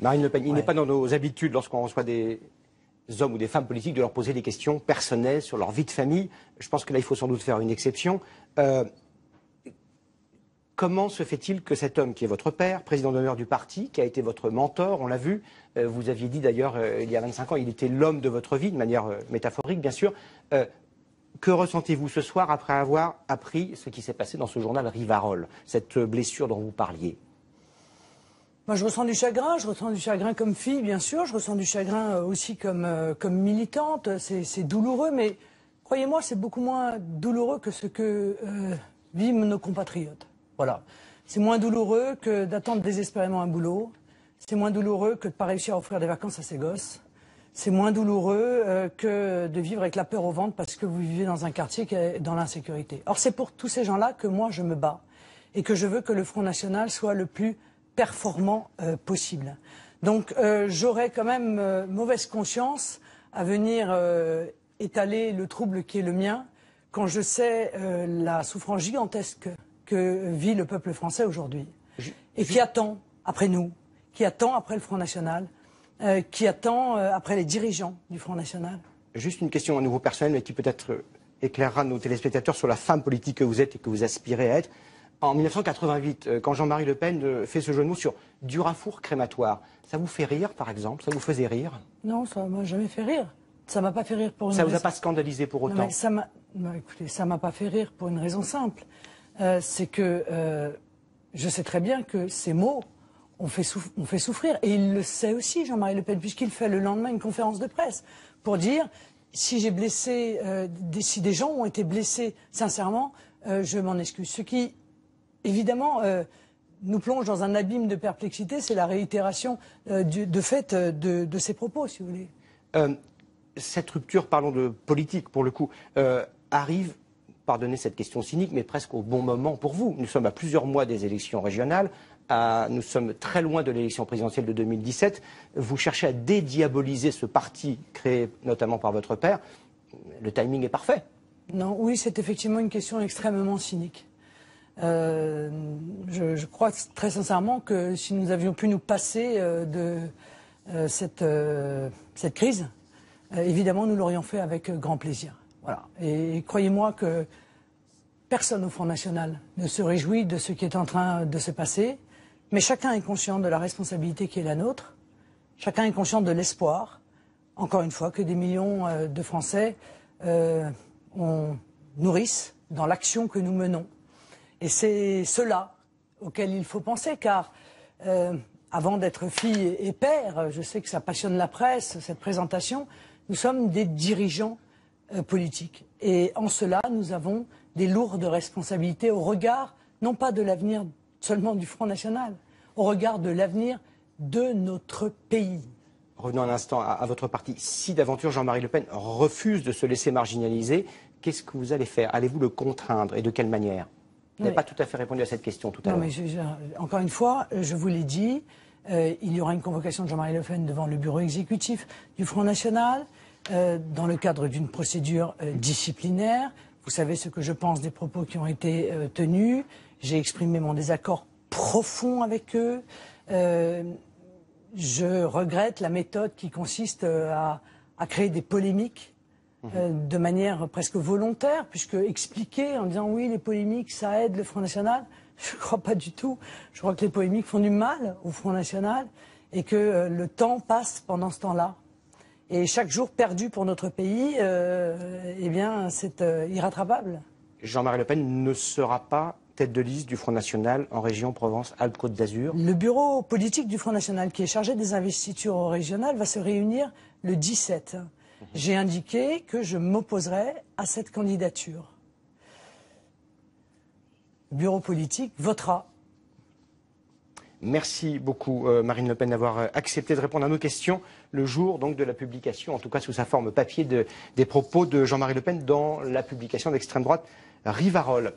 Marine Le Pen, il n'est pas dans nos habitudes, lorsqu'on reçoit des hommes ou des femmes politiques, de leur poser des questions personnelles sur leur vie de famille. Je pense que là, il faut sans doute faire une exception. Comment se fait-il que cet homme qui est votre père, président d'honneur du parti, qui a été votre mentor, on l'a vu, vous aviez dit d'ailleurs il y a 25 ans, il était l'homme de votre vie, de manière métaphorique bien sûr, que ressentez-vous ce soir après avoir appris ce qui s'est passé dans ce journal Rivarol, cette blessure dont vous parliez? Moi, je ressens du chagrin comme fille, bien sûr, je ressens du chagrin aussi comme militante, c'est douloureux, mais croyez-moi, c'est beaucoup moins douloureux que ce que vivent nos compatriotes. Voilà. C'est moins douloureux que d'attendre désespérément un boulot, c'est moins douloureux que de ne pas réussir à offrir des vacances à ses gosses, c'est moins douloureux que de vivre avec la peur au ventre parce que vous vivez dans un quartier qui est dans l'insécurité. Or, c'est pour tous ces gens-là que moi, je me bats et que je veux que le Front National soit le plus performant possible. Donc j'aurais quand même mauvaise conscience à venir étaler le trouble qui est le mien quand je sais la souffrance gigantesque que vit le peuple français aujourd'hui et qui attend après nous, qui attend après le Front National, qui attend après les dirigeants du Front National. Juste une question à nouveau personnelle, mais qui peut-être éclairera nos téléspectateurs sur la femme politique que vous êtes et que vous aspirez à être. En 1988, quand Jean-Marie Le Pen fait ce jeu de mots sur Durafour crématoire, ça vous fait rire, par exemple? Ça vous faisait rire? Non, ça m'a jamais fait rire. Ça m'a pas fait rire pour une raison. Ça vous a pas scandalisé pour autant? Non, écoutez, ça m'a pas fait rire pour une raison simple. C'est que je sais très bien que ces mots ont fait souffrir. Et il le sait aussi, Jean-Marie Le Pen, puisqu'il fait le lendemain une conférence de presse pour dire si j'ai blessé, si des gens ont été blessés sincèrement, je m'en excuse. Ce qui, évidemment, nous plonge dans un abîme de perplexité, c'est la réitération de fait de ces propos, si vous voulez. Cette rupture, parlons de politique pour le coup, arrive, pardonnez cette question cynique, mais presque au bon moment pour vous. Nous sommes à plusieurs mois des élections régionales, nous sommes très loin de l'élection présidentielle de 2017. Vous cherchez à dédiaboliser ce parti créé notamment par votre père. Le timing est parfait. Non, oui, c'est effectivement une question extrêmement cynique. Je crois très sincèrement que si nous avions pu nous passer de cette crise, évidemment nous l'aurions fait avec grand plaisir. Voilà. Et croyez-moi que personne au Front National ne se réjouit de ce qui est en train de se passer, mais chacun est conscient de la responsabilité qui est la nôtre, chacun est conscient de l'espoir, encore une fois, que des millions de Français nourrissent dans l'action que nous menons. Et c'est cela auquel il faut penser, car avant d'être fille et père, je sais que ça passionne la presse, cette présentation, nous sommes des dirigeants politiques. Et en cela, nous avons des lourdes responsabilités au regard, non pas de l'avenir seulement du Front National, au regard de l'avenir de notre pays. Revenons un instant à votre parti. Si d'aventure Jean-Marie Le Pen refuse de se laisser marginaliser, qu'est-ce que vous allez faire? Allez-vous le contraindre et de quelle manière? Vous n'avez pas tout à fait répondu à cette question tout à l'heure. Non, mais encore une fois, je vous l'ai dit, il y aura une convocation de Jean-Marie Le Pen devant le bureau exécutif du Front National, dans le cadre d'une procédure disciplinaire. Vous savez ce que je pense des propos qui ont été tenus. J'ai exprimé mon désaccord profond avec eux. Je regrette la méthode qui consiste à créer des polémiques de manière presque volontaire, puisque expliquer en disant oui, les polémiques, ça aide le Front National, je ne crois pas du tout. Je crois que les polémiques font du mal au Front National et que le temps passe pendant ce temps-là. Et chaque jour perdu pour notre pays, eh bien, c'est irrattrapable. Jean-Marie Le Pen ne sera pas tête de liste du Front National en région Provence-Alpes-Côte d'Azur? Le bureau politique du Front National, qui est chargé des investitures régionales, va se réunir le 17. J'ai indiqué que je m'opposerai à cette candidature. Le bureau politique votera. Merci beaucoup Marine Le Pen d'avoir accepté de répondre à nos questions le jour donc de la publication, en tout cas sous sa forme papier, des propos de Jean-Marie Le Pen dans la publication d'extrême droite Rivarol.